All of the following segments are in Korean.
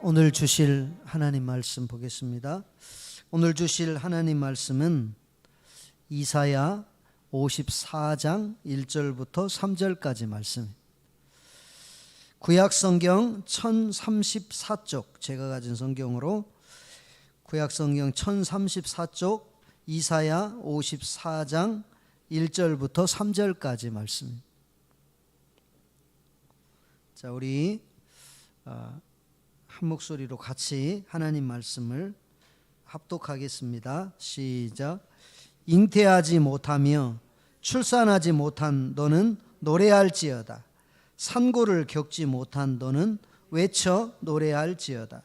오늘 주실 하나님 말씀 보겠습니다. 오늘 주실 하나님 말씀은 이사야 54장 1절부터 3절까지 말씀입니다. 구약 성경 1034쪽, 제가 가진 성경으로 구약 성경 1034쪽 이사야 54장 1절부터 3절까지 말씀입니다. 자, 우리 한 목소리로 같이 하나님 말씀을 합독하겠습니다. 시작. 잉태하지 못하며 출산하지 못한 너는 노래할지어다. 산고를 겪지 못한 너는 외쳐 노래할지어다.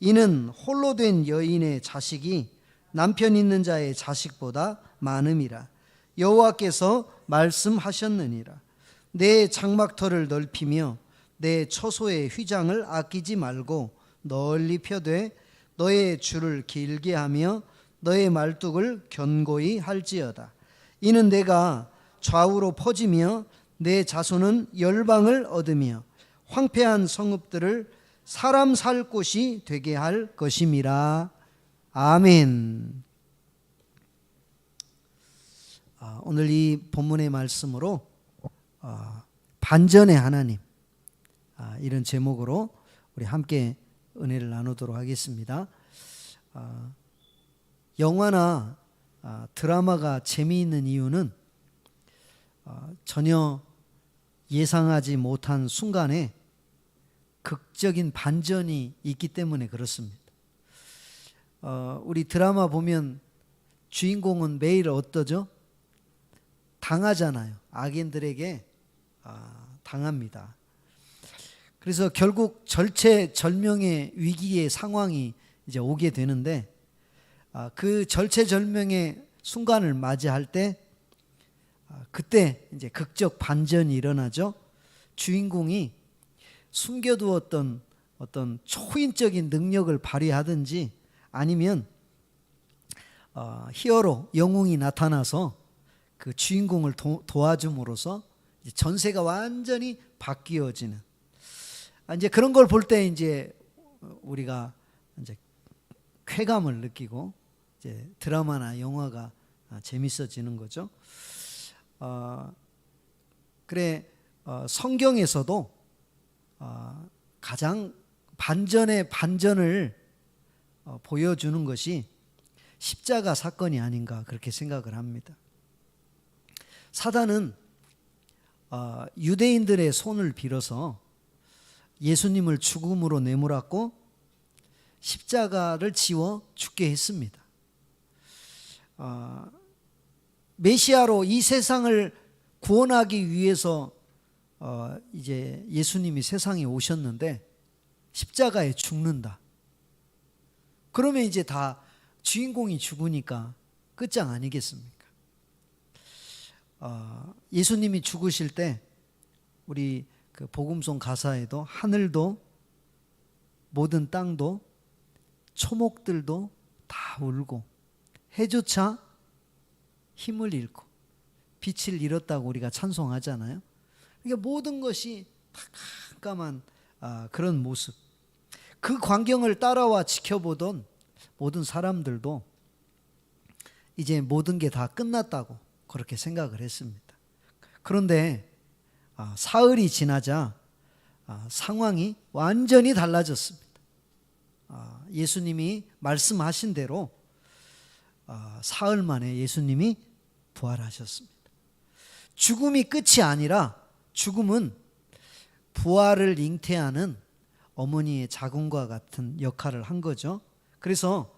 이는 홀로 된 여인의 자식이 남편 있는 자의 자식보다 많음이라. 여호와께서 말씀하셨느니라. 내 장막터를 넓히며 내 처소의 휘장을 아끼지 말고 널리 펴되 너의 줄을 길게 하며 너의 말뚝을 견고히 할지어다. 이는 내가 좌우로 퍼지며 내 자손은 열방을 얻으며 황폐한 성읍들을 사람 살 곳이 되게 할 것임이라. 아멘. 오늘 이 본문의 말씀으로 반전의 하나님, 이런 제목으로 우리 함께 은혜를 나누도록 하겠습니다. 영화나 드라마가 재미있는 이유는 전혀 예상하지 못한 순간에 극적인 반전이 있기 때문에 그렇습니다. 우리 드라마 보면 주인공은 매일 어떠죠? 당하잖아요. 악인들에게 당합니다. 그래서 결국 절체절명의 위기의 상황이 이제 오게 되는데, 그 절체절명의 순간을 맞이할 때 그때 이제 극적 반전이 일어나죠. 주인공이 숨겨두었던 어떤 초인적인 능력을 발휘하든지 아니면 히어로 영웅이 나타나서 그 주인공을 도와줌으로써 전세가 완전히 바뀌어지는, 이제 그런 걸 볼 때 이제 우리가 이제 쾌감을 느끼고 이제 드라마나 영화가 재밌어지는 거죠. 성경에서도 가장 반전의 반전을 보여주는 것이 십자가 사건이 아닌가 그렇게 생각을 합니다. 사단은 유대인들의 손을 빌어서 예수님을 죽음으로 내몰았고 십자가를 지워 죽게 했습니다. 메시아로 이 세상을 구원하기 위해서 이제 예수님이 세상에 오셨는데 십자가에 죽는다. 그러면 이제 다 주인공이 죽으니까 끝장 아니겠습니까? 예수님이 죽으실 때 우리 그 복음송 가사에도 하늘도 모든 땅도 초목들도 다 울고 해조차 힘을 잃고 빛을 잃었다고 우리가 찬송하잖아요. 그러니까 모든 것이 깜깜한 그런 모습, 그 광경을 따라와 지켜보던 모든 사람들도 이제 모든 게 다 끝났다고 그렇게 생각을 했습니다. 그런데 사흘이 지나자 상황이 완전히 달라졌습니다. 예수님이 말씀하신 대로 사흘 만에 예수님이 부활하셨습니다. 죽음이 끝이 아니라 죽음은 부활을 잉태하는 어머니의 자궁과 같은 역할을 한 거죠. 그래서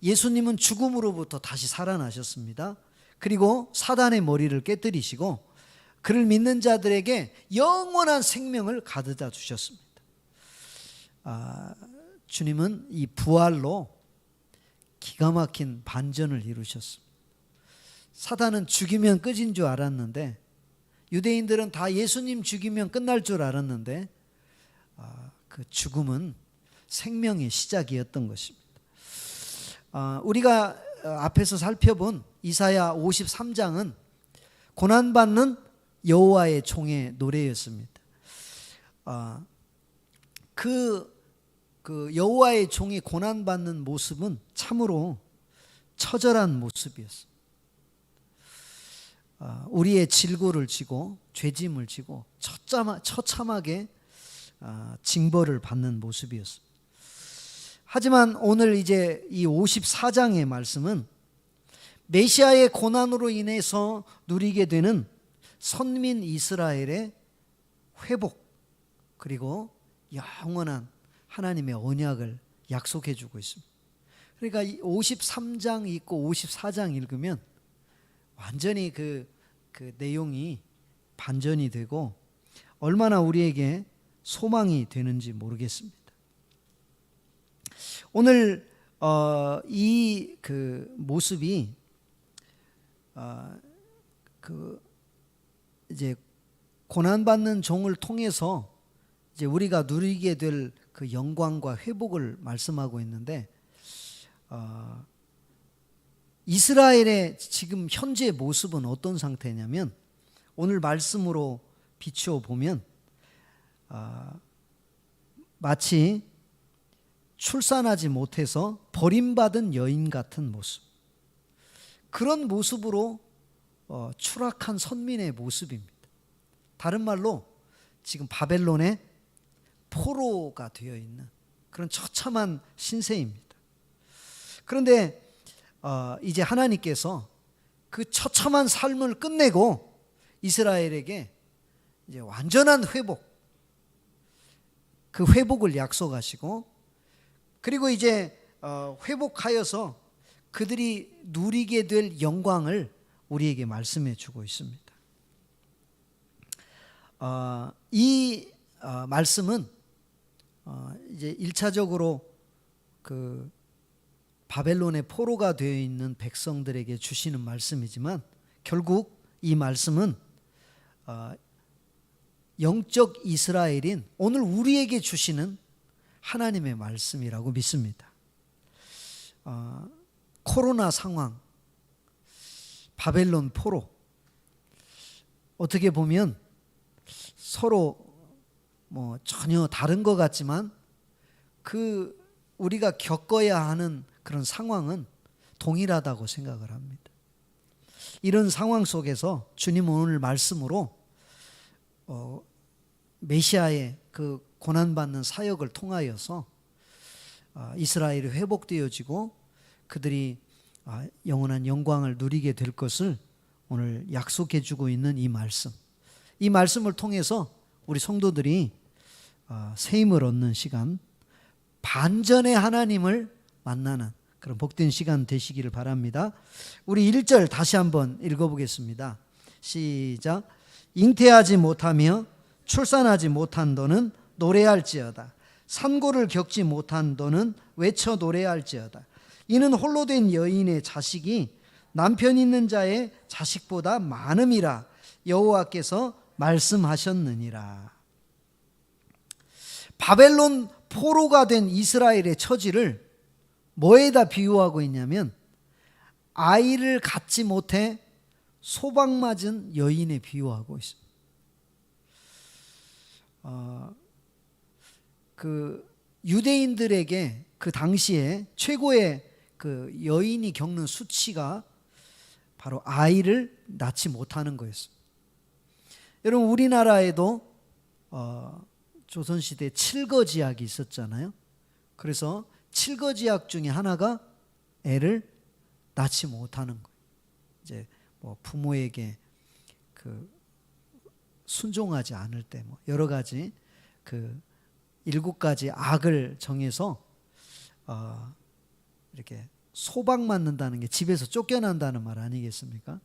예수님은 죽음으로부터 다시 살아나셨습니다. 그리고 사단의 머리를 깨뜨리시고 그를 믿는 자들에게 영원한 생명을 가져다 주셨습니다. 주님은 이 부활로 기가 막힌 반전을 이루셨습니다. 사단은 죽이면 끝인 줄 알았는데, 유대인들은 다 예수님 죽이면 끝날 줄 알았는데, 그 죽음은 생명의 시작이었던 것입니다. 우리가 앞에서 살펴본 이사야 53장은 고난받는 여호와의 종의 노래였습니다. 그 그 여호와의 종이 고난받는 모습은 참으로 처절한 모습이었어요. 우리의 질고를 지고 죄짐을 지고 처참하게 징벌을 받는 모습이었어요. 하지만 오늘 이제 이 54장의 말씀은 메시아의 고난으로 인해서 누리게 되는 선민 이스라엘의 회복, 그리고 영원한 하나님의 언약을 약속해 주고 있습니다. 그러니까 53장 읽고 54장 읽으면 완전히 그 내용이 반전이 되고 얼마나 우리에게 소망이 되는지 모르겠습니다. 오늘 이 그 모습이 이제 고난받는 종을 통해서 이제 우리가 누리게 될 그 영광과 회복을 말씀하고 있는데, 이스라엘의 지금 현재 모습은 어떤 상태냐면, 오늘 말씀으로 비추어 보면 마치 출산하지 못해서 버림받은 여인 같은 모습, 그런 모습으로 추락한 선민의 모습입니다. 다른 말로 지금 바벨론의 포로가 되어 있는 그런 처참한 신세입니다. 그런데 이제 하나님께서 그 처참한 삶을 끝내고 이스라엘에게 이제 완전한 회복, 그 회복을 약속하시고, 그리고 이제 회복하여서 그들이 누리게 될 영광을 우리에게 말씀해 주고 있습니다. 이 말씀은 이제 1차적으로 그 바벨론의 포로가 되어 있는 백성들에게 주시는 말씀이지만, 결국 이 말씀은 영적 이스라엘인 오늘 우리에게 주시는 하나님의 말씀이라고 믿습니다. 코로나 상황, 바벨론 포로, 어떻게 보면 서로 뭐 전혀 다른 것 같지만 그 우리가 겪어야 하는 그런 상황은 동일하다고 생각을 합니다. 이런 상황 속에서 주님 오늘 말씀으로 메시아의 그 고난받는 사역을 통하여서 이스라엘이 회복되어지고 그들이 영원한 영광을 누리게 될 것을 오늘 약속해 주고 있는 이 말씀, 이 말씀을 통해서 우리 성도들이 새 힘을 얻는 시간, 반전의 하나님을 만나는 그런 복된 시간 되시기를 바랍니다. 우리 1절 다시 한번 읽어보겠습니다. 시작. 잉태하지 못하며 출산하지 못한 너는 노래할지어다. 산고를 겪지 못한 너는 외쳐 노래할지어다. 이는 홀로 된 여인의 자식이 남편 있는 자의 자식보다 많음이라 여호와께서 말씀하셨느니라. 바벨론 포로가 된 이스라엘의 처지를 뭐에다 비유하고 있냐면, 아이를 갖지 못해 소방맞은 여인에 비유하고 있습니다. 그 유대인들에게 그 당시에 최고의 그 여인이 겪는 수치가 바로 아이를 낳지 못하는 거였습니다. 여러분, 우리나라에도 조선시대에 칠거지약이 있었잖아요. 그래서 칠거지약 중에 하나가 애를 낳지 못하는 거예요. 이제 뭐 부모에게 그 순종하지 않을 때 뭐 여러 가지 그 7가지 악을 정해서 이렇게 소방맞는다는 게 집에서 쫓겨난다는 말 아니겠습니까?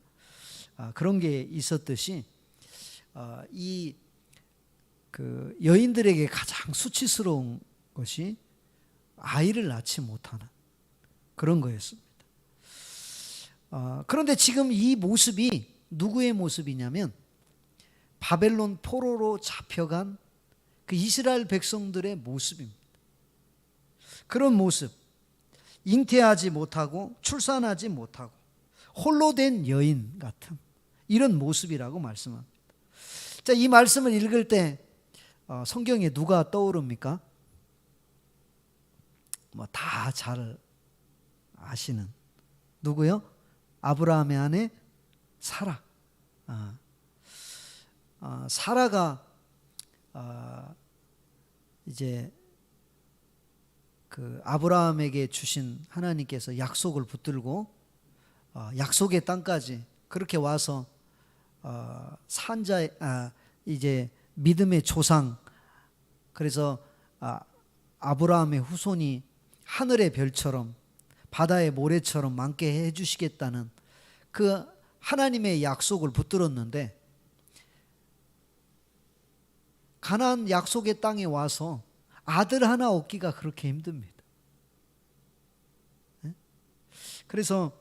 그런 게 있었듯이 이 그 여인들에게 가장 수치스러운 것이 아이를 낳지 못하는 그런 거였습니다. 그런데 지금 이 모습이 누구의 모습이냐면, 바벨론 포로로 잡혀간 그 이스라엘 백성들의 모습입니다. 그런 모습, 잉태하지 못하고 출산하지 못하고 홀로 된 여인 같은 이런 모습이라고 말씀합니다. 자, 이 말씀을 읽을 때 성경에 누가 떠오릅니까? 뭐 다 잘 아시는 누구요? 아브라함의 아내 사라. 사라가 이제 그 아브라함에게 주신 하나님께서 약속을 붙들고 약속의 땅까지 그렇게 와서 이제 믿음의 조상, 그래서 아브라함의 후손이 하늘의 별처럼 바다의 모래처럼 많게 해주시겠다는 그 하나님의 약속을 붙들었는데, 가나안 약속의 땅에 와서 아들 하나 얻기가 그렇게 힘듭니다. 그래서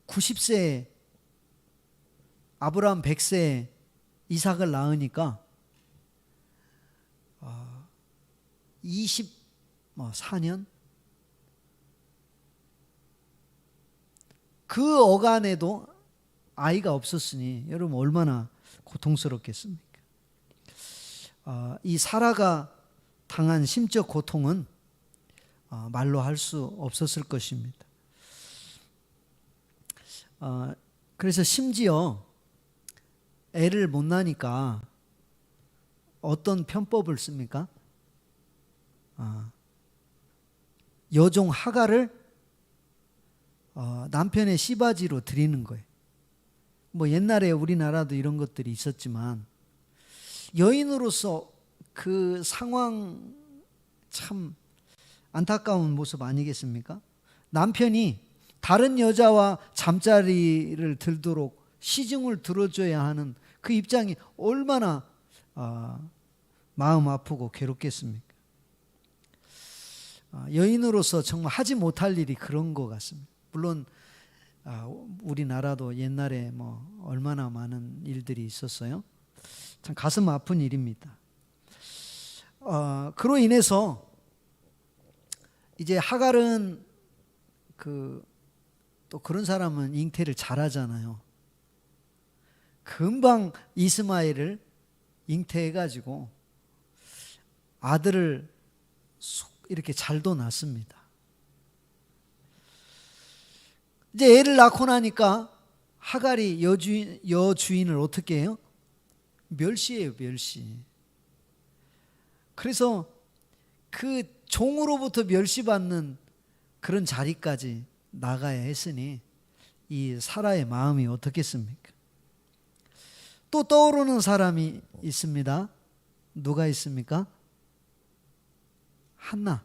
90세에 아브라함 100세에 이삭을 낳으니까 24년 그 어간에도 아이가 없었으니 여러분 얼마나 고통스럽겠습니까? 이 사라가 당한 심적 고통은 말로 할 수 없었을 것입니다. 그래서 심지어 애를 못 낳으니까 어떤 편법을 씁니까? 여종 하갈을 남편의 시바지로 드리는 거예요. 뭐 옛날에 우리나라도 이런 것들이 있었지만 여인으로서 그 상황 참 안타까운 모습 아니겠습니까? 남편이 다른 여자와 잠자리를 들도록 시중을 들어줘야 하는 그 입장이 얼마나 마음 아프고 괴롭겠습니까? 여인으로서 정말 하지 못할 일이 그런 것 같습니다. 물론 우리나라도 옛날에 뭐 얼마나 많은 일들이 있었어요. 참 가슴 아픈 일입니다. 그로 인해서 이제 하갈은 또 그런 사람은 잉태를 잘하잖아요. 금방 이스마엘을 잉태해가지고 아들을 이렇게 잘도 낳습니다. 이제 애를 낳고 나니까 하갈이 여주인을 어떻게 해요? 멸시해요, 멸시. 그래서 그 종으로부터 멸시받는 그런 자리까지 나가야 했으니 이 사라의 마음이 어떻겠습니까? 또 떠오르는 사람이 있습니다. 누가 있습니까? 한나.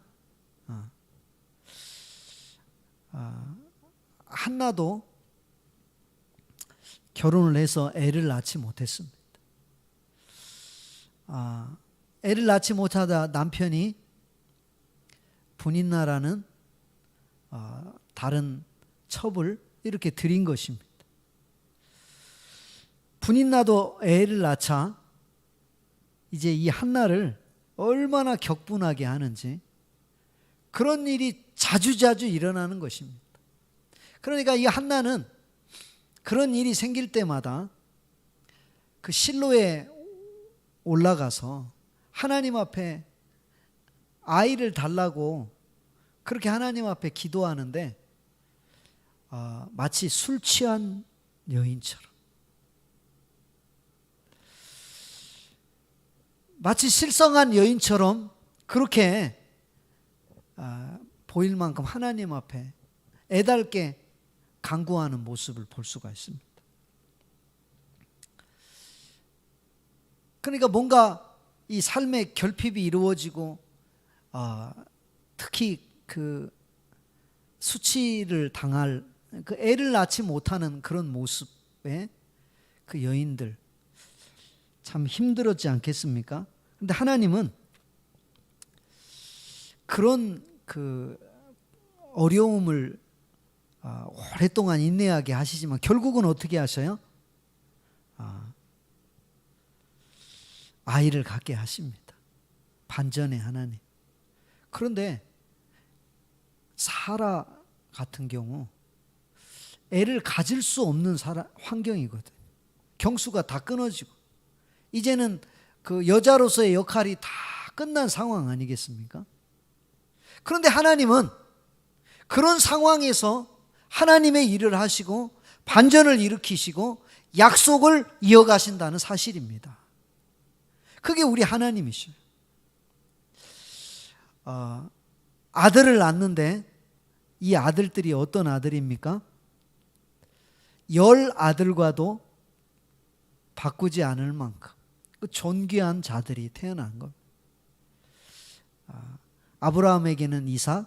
한나도 결혼을 해서 애를 낳지 못했습니다. 애를 낳지 못하다 남편이 분인나라는 다른 첩을 이렇게 들인 것입니다. 분인나도 애를 낳자 이제 이 한나를 얼마나 격분하게 하는지 그런 일이 자주자주 일어나는 것입니다. 그러니까 이 한나는 그런 일이 생길 때마다 그 실로에 올라가서 하나님 앞에 아이를 달라고 그렇게 하나님 앞에 기도하는데 마치 술 취한 여인처럼, 마치 실성한 여인처럼 그렇게 보일 만큼 하나님 앞에 애달게 간구하는 모습을 볼 수가 있습니다. 그러니까 뭔가 이 삶의 결핍이 이루어지고 특히 그 수치를 당할 그 애를 낳지 못하는 그런 모습의 그 여인들 참 힘들었지 않겠습니까? 근데 하나님은 그런 그 어려움을 오랫동안 인내하게 하시지만 결국은 어떻게 하셔요? 아이를 갖게 하십니다. 반전의 하나님. 그런데 사라 같은 경우 애를 가질 수 없는 환경이거든. 경수가 다 끊어지고 이제는 그 여자로서의 역할이 다 끝난 상황 아니겠습니까? 그런데 하나님은 그런 상황에서 하나님의 일을 하시고 반전을 일으키시고 약속을 이어가신다는 사실입니다. 그게 우리 하나님이시죠. 아들을 낳는데 이 아들들이 어떤 아들입니까? 10 아들과도 바꾸지 않을 만큼 그 존귀한 자들이 태어난 것. 아브라함에게는 이삭,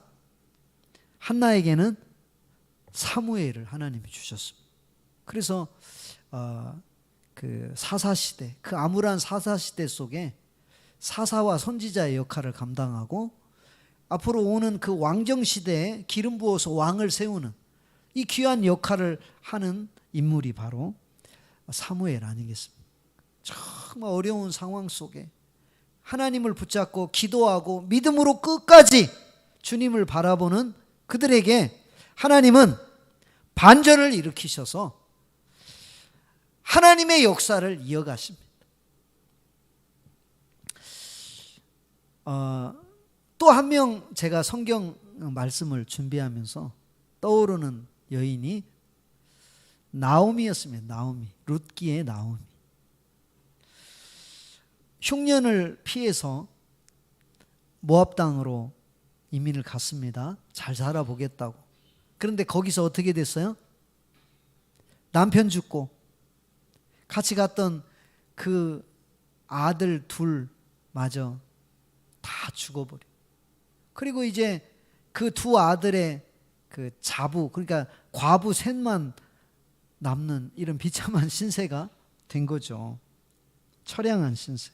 한나에게는 사무엘을 하나님이 주셨습니다. 그래서 그 사사시대, 그 암울한 사사시대 속에 사사와 선지자의 역할을 감당하고 앞으로 오는 그 왕정시대에 기름 부어서 왕을 세우는 이 귀한 역할을 하는 인물이 바로 사무엘 아니겠습니까? 정말 어려운 상황 속에 하나님을 붙잡고 기도하고 믿음으로 끝까지 주님을 바라보는 그들에게 하나님은 반전을 일으키셔서 하나님의 역사를 이어가십니다. 또 한 명 제가 성경 말씀을 준비하면서 떠오르는 여인이 나오미였습니다. 나오미, 룻기의 나오미. 흉년을 피해서 모압 땅으로 이민을 갔습니다. 잘 살아보겠다고. 그런데 거기서 어떻게 됐어요? 남편 죽고 같이 갔던 그 아들 둘마저 다 죽어버려. 그리고 이제 그 두 아들의 그 자부, 그러니까 과부 셋만 남는 이런 비참한 신세가 된 거죠. 처량한 신세.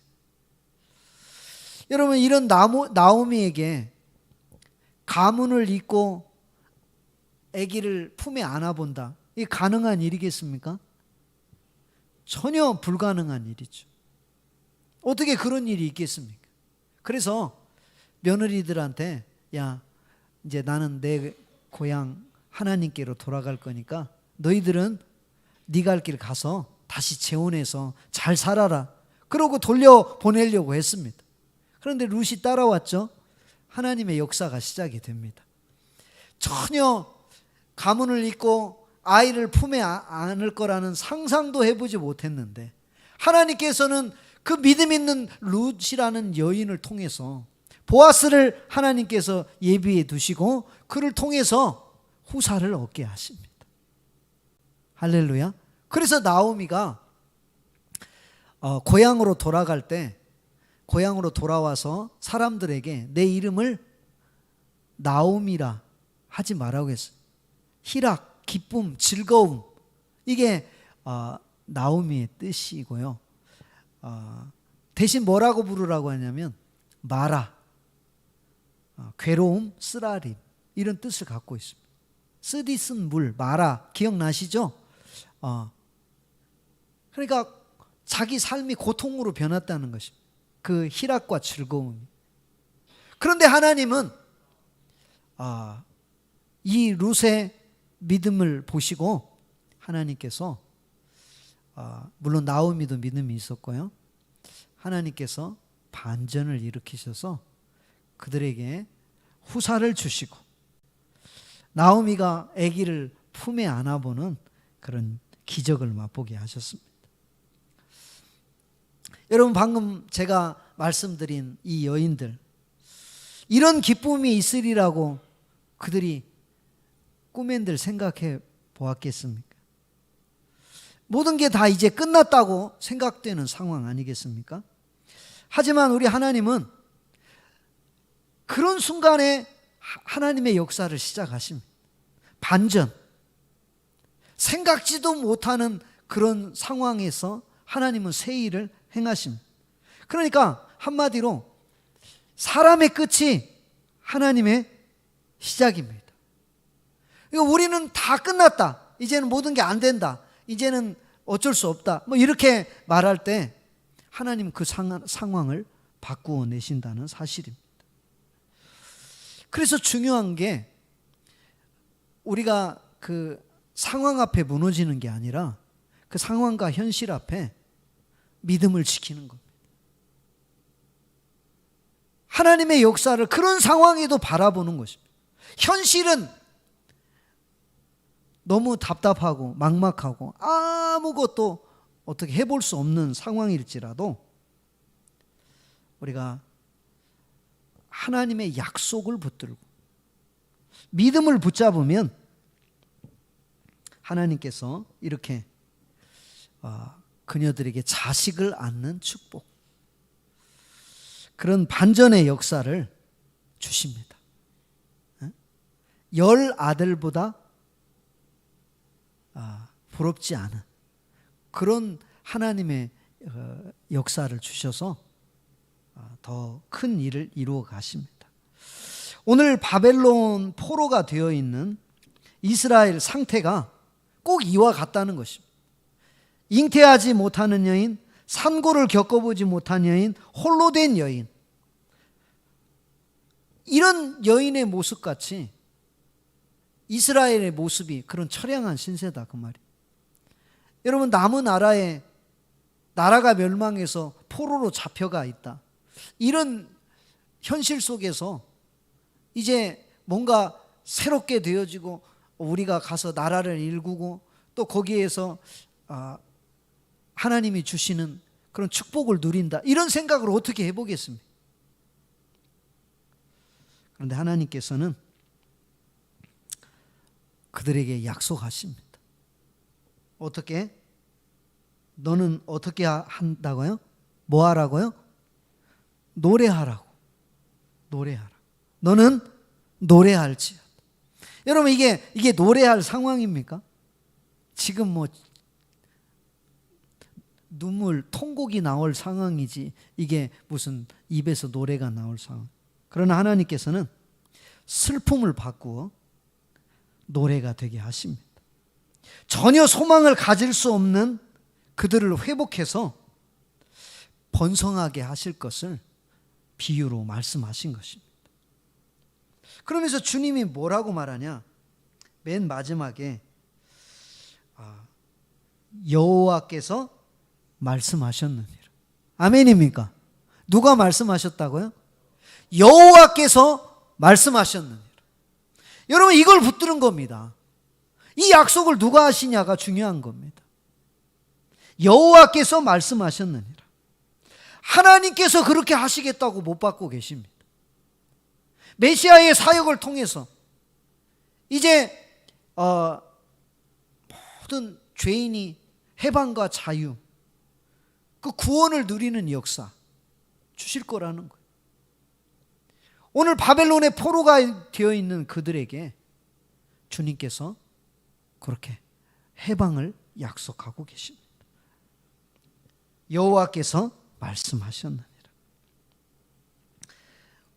여러분, 이런 나오미에게 가문을 잇고 아기를 품에 안아본다. 이게 가능한 일이겠습니까? 전혀 불가능한 일이죠. 어떻게 그런 일이 있겠습니까? 그래서 며느리들한테 야, 이제 나는 내 고향 하나님께로 돌아갈 거니까 너희들은 네 갈 길 가서 다시 재혼해서 잘 살아라. 그러고 돌려보내려고 했습니다. 그런데 룻이 따라왔죠. 하나님의 역사가 시작이 됩니다. 전혀 가문을 잇고 아이를 품에 안을 거라는 상상도 해보지 못했는데 하나님께서는 그 믿음 있는 룻이라는 여인을 통해서 보아스를 하나님께서 예비해 두시고 그를 통해서 후사를 얻게 하십니다. 할렐루야. 그래서 나오미가 고향으로 돌아갈 때 고향으로 돌아와서 사람들에게 내 이름을 나오미라 하지 말라고 했어요. 희락, 기쁨, 즐거움, 이게 나오미의 뜻이고요. 대신 뭐라고 부르라고 하냐면 마라, 괴로움, 쓰라림, 이런 뜻을 갖고 있습니다. 쓰디쓴 물, 마라, 기억나시죠? 그러니까 자기 삶이 고통으로 변했다는 것입니다. 그 희락과 즐거움이. 그런데 하나님은 이 룻의 믿음을 보시고 하나님께서 물론 나오미도 믿음이 있었고요. 하나님께서 반전을 일으키셔서 그들에게 후사를 주시고 나오미가 아기를 품에 안아보는 그런 기적을 맛보게 하셨습니다. 여러분, 방금 제가 말씀드린 이 여인들, 이런 기쁨이 있으리라고 그들이 꿈엔들 생각해 보았겠습니까? 모든 게 다 이제 끝났다고 생각되는 상황 아니겠습니까? 하지만 우리 하나님은 그런 순간에 하나님의 역사를 시작하십니다. 반전. 생각지도 못하는 그런 상황에서 하나님은 새 일을 행하십니다. 그러니까 한마디로 사람의 끝이 하나님의 시작입니다. 우리는 다 끝났다. 이제는 모든 게 안 된다. 이제는 어쩔 수 없다. 뭐 이렇게 말할 때 하나님 그 상황을 바꾸어 내신다는 사실입니다. 그래서 중요한 게 우리가 그 상황 앞에 무너지는 게 아니라 그 상황과 현실 앞에 믿음을 지키는 겁니다. 하나님의 역사를 그런 상황에도 바라보는 것입니다. 현실은 너무 답답하고 막막하고 아무것도 어떻게 해볼 수 없는 상황일지라도 우리가 하나님의 약속을 붙들고 믿음을 붙잡으면 하나님께서 이렇게 그녀들에게 자식을 낳는 축복, 그런 반전의 역사를 주십니다. 열 아들보다 부럽지 않은 그런 하나님의 역사를 주셔서 더 큰 일을 이루어 가십니다. 오늘 바벨론 포로가 되어 있는 이스라엘 상태가 꼭 이와 같다는 것입니다. 잉태하지 못하는 여인, 산고를 겪어보지 못한 여인, 홀로 된 여인, 이런 여인의 모습같이 이스라엘의 모습이 그런 처량한 신세다 그 말이에요. 여러분, 남은 나라가 멸망해서 포로로 잡혀가 있다, 이런 현실 속에서 이제 뭔가 새롭게 되어지고 우리가 가서 나라를 일구고 또 거기에서 하나님이 주시는 그런 축복을 누린다, 이런 생각을 어떻게 해보겠습니까? 그런데 하나님께서는 그들에게 약속하십니다. 어떻게? 너는 어떻게 한다고요? 뭐 하라고요? 노래하라고. 노래하라. 너는 노래할지어다. 여러분, 이게 노래할 상황입니까? 지금 뭐 눈물, 통곡이 나올 상황이지 이게 무슨 입에서 노래가 나올 상황. 그러나 하나님께서는 슬픔을 바꾸어 노래가 되게 하십니다. 전혀 소망을 가질 수 없는 그들을 회복해서 번성하게 하실 것을 비유로 말씀하신 것입니다. 그러면서 주님이 뭐라고 말하냐? 맨 마지막에 여호와께서 말씀하셨느니라. 아멘입니까? 누가 말씀하셨다고요? 여호와께서 말씀하셨느니라. 여러분, 이걸 붙드는 겁니다. 이 약속을 누가 하시냐가 중요한 겁니다. 여호와께서 말씀하셨느니라. 하나님께서 그렇게 하시겠다고 못 받고 계십니다. 메시아의 사역을 통해서 이제 모든 죄인이 해방과 자유, 그 구원을 누리는 역사 주실 거라는 거예요. 오늘 바벨론의 포로가 되어 있는 그들에게 주님께서 그렇게 해방을 약속하고 계십니다. 여호와께서 말씀하셨느니라.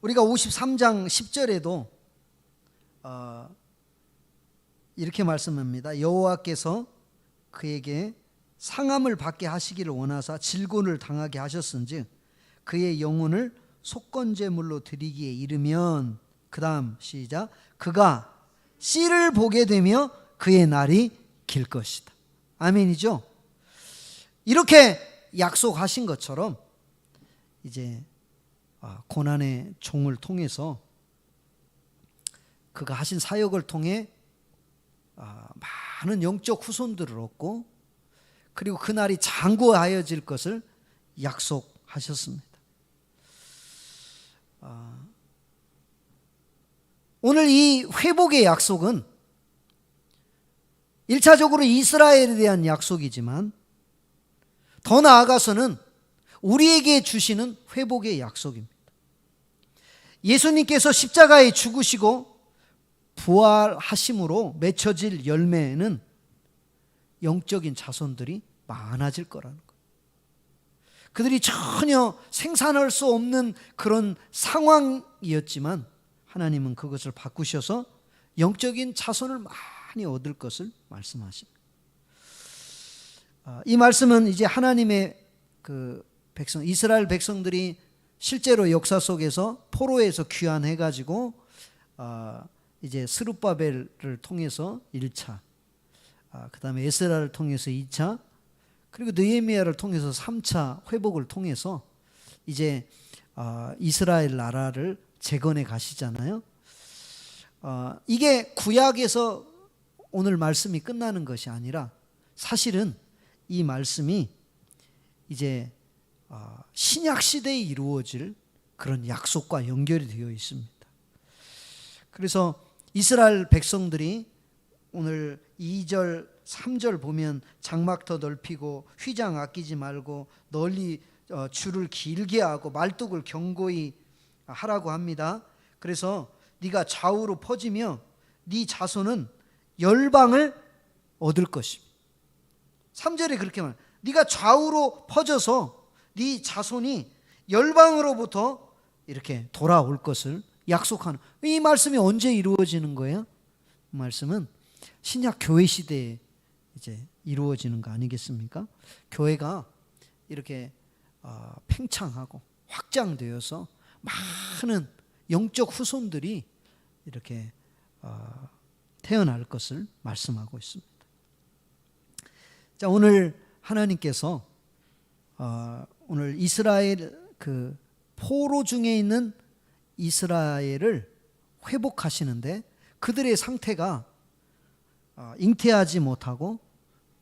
우리가 53장 10절에도 이렇게 말씀합니다. 여호와께서 그에게 상함을 받게 하시기를 원하사 질곤을 당하게 하셨은즉 그의 영혼을 속건제물로 드리기에 이르면, 그 다음 시작, 그가 씨를 보게 되며 그의 날이 길 것이다. 아멘이죠? 이렇게 약속하신 것처럼 이제 고난의 종을 통해서 그가 하신 사역을 통해 많은 영적 후손들을 얻고 그리고 그날이 장구하여질 것을 약속하셨습니다. 오늘 이 회복의 약속은 1차적으로 이스라엘에 대한 약속이지만 더 나아가서는 우리에게 주시는 회복의 약속입니다. 예수님께서 십자가에 죽으시고 부활하심으로 맺혀질 열매는 영적인 자손들이 많아질 거라는 거예요. 그들이 전혀 생산할 수 없는 그런 상황이었지만 하나님은 그것을 바꾸셔서 영적인 자손을 많이 얻을 것을 말씀하십니다. 이 말씀은 이제 하나님의 그 백성, 이스라엘 백성들이 실제로 역사 속에서 포로에서 귀환해가지고 이제 스룹바벨을 통해서 1차, 그 다음에 에스라를 통해서 2차, 그리고 느헤미야를 통해서 3차 회복을 통해서 이제 이스라엘 나라를 재건해 가시잖아요. 이게 구약에서 오늘 말씀이 끝나는 것이 아니라 사실은 이 말씀이 이제 신약 시대에 이루어질 그런 약속과 연결이 되어 있습니다. 그래서 이스라엘 백성들이 오늘 2절, 3절 보면 장막 더 넓히고 휘장 아끼지 말고 널리 줄을 길게 하고 말뚝을 견고히 하라고 합니다. 그래서 네가 좌우로 퍼지며 네 자손은 열방을 얻을 것입니다. 3절에 그렇게 말합니다. 네가 좌우로 퍼져서 네 자손이 열방으로부터 이렇게 돌아올 것을 약속하는, 이 말씀이 언제 이루어지는 거예요? 그 말씀은 신약 교회 시대에 이제 이루어지는 거 아니겠습니까? 교회가 이렇게 팽창하고 확장되어서 많은 영적 후손들이 이렇게 태어날 것을 말씀하고 있습니다. 자, 오늘 하나님께서 오늘 이스라엘 그 포로 중에 있는 이스라엘을 회복하시는데 그들의 상태가 잉태하지 못하고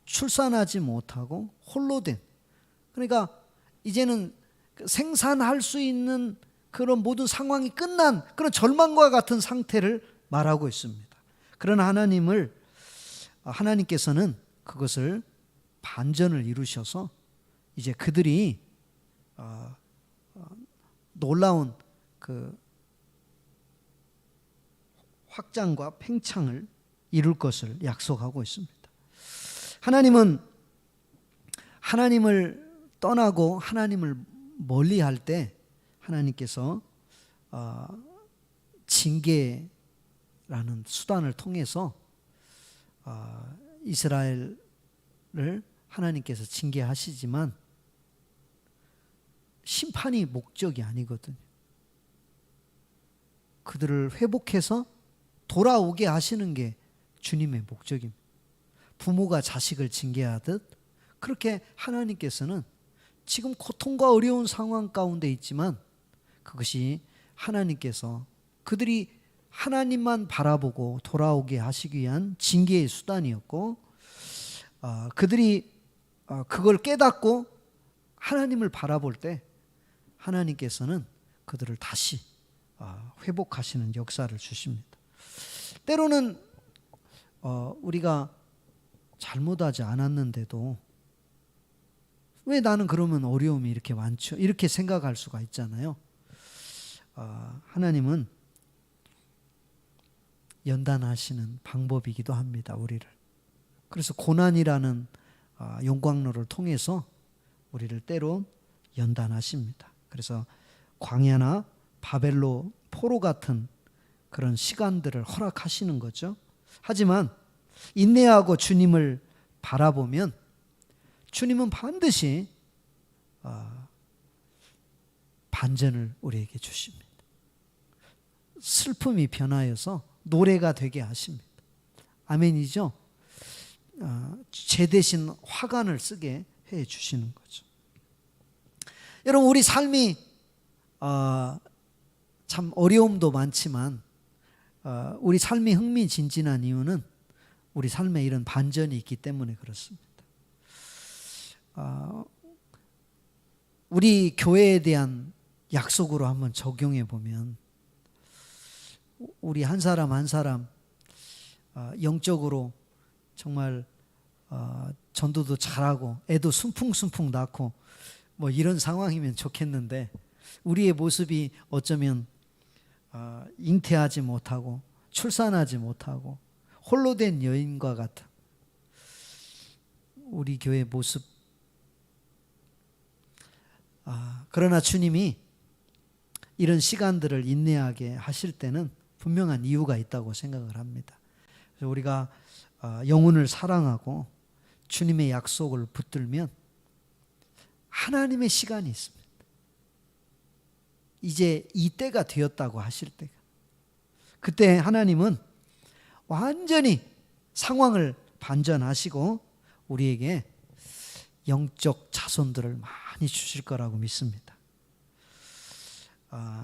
출산하지 못하고 홀로 된, 그러니까 이제는 생산할 수 있는 그런 모든 상황이 끝난 그런 절망과 같은 상태를 말하고 있습니다. 그러나 하나님께서는 그것을 반전을 이루셔서 이제 그들이 놀라운 그 확장과 팽창을 이룰 것을 약속하고 있습니다. 하나님은 하나님을 떠나고 하나님을 멀리할 때 하나님께서 징계라는 수단을 통해서 이스라엘을 하나님께서 징계하시지만 심판이 목적이 아니거든요. 그들을 회복해서 돌아오게 하시는 게 주님의 목적입니다. 부모가 자식을 징계하듯 그렇게 하나님께서는 지금 고통과 어려운 상황 가운데 있지만 그것이 하나님께서 그들이 하나님만 바라보고 돌아오게 하시기 위한 징계의 수단이었고, 그들이 그걸 깨닫고 하나님을 바라볼 때 하나님께서는 그들을 다시 회복하시는 역사를 주십니다. 때로는 우리가 잘못하지 않았는데도 왜 나는 그러면 어려움이 이렇게 많죠? 이렇게 생각할 수가 있잖아요. 하나님은 연단하시는 방법이기도 합니다, 우리를. 그래서 고난이라는 용광로를 통해서 우리를 때로 연단하십니다. 그래서 광야나 바벨로 포로 같은 그런 시간들을 허락하시는 거죠. 하지만 인내하고 주님을 바라보면 주님은 반드시 반전을 우리에게 주십니다. 슬픔이 변하여서 노래가 되게 하십니다. 아멘이죠? 죄 대신 화관을 쓰게 해 주시는 거죠. 여러분, 우리 삶이 참 어려움도 많지만 우리 삶이 흥미진진한 이유는 우리 삶에 이런 반전이 있기 때문에 그렇습니다. 우리 교회에 대한 약속으로 한번 적용해 보면 우리 한 사람 한 사람 영적으로 정말 전도도 잘하고 애도 순풍순풍 낳고 뭐 이런 상황이면 좋겠는데 우리의 모습이 어쩌면 잉태하지 못하고 출산하지 못하고 홀로 된 여인과 같은 우리 교회 모습. 그러나 주님이 이런 시간들을 인내하게 하실 때는 분명한 이유가 있다고 생각을 합니다. 그래서 우리가 영혼을 사랑하고 주님의 약속을 붙들면 하나님의 시간이 있습니다. 이제 이 때가 되었다고 하실 때가, 그때 하나님은 완전히 상황을 반전하시고 우리에게 영적 자손들을 많이 주실 거라고 믿습니다.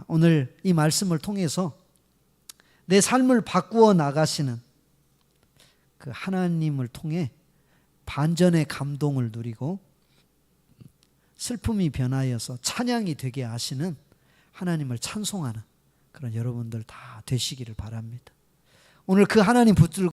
오늘 이 말씀을 통해서 내 삶을 바꾸어 나가시는 그 하나님을 통해 반전의 감동을 누리고 슬픔이 변하여서 찬양이 되게 하시는 하나님을 찬송하는 그런 여러분들 다 되시기를 바랍니다. 오늘 그 하나님 붙들고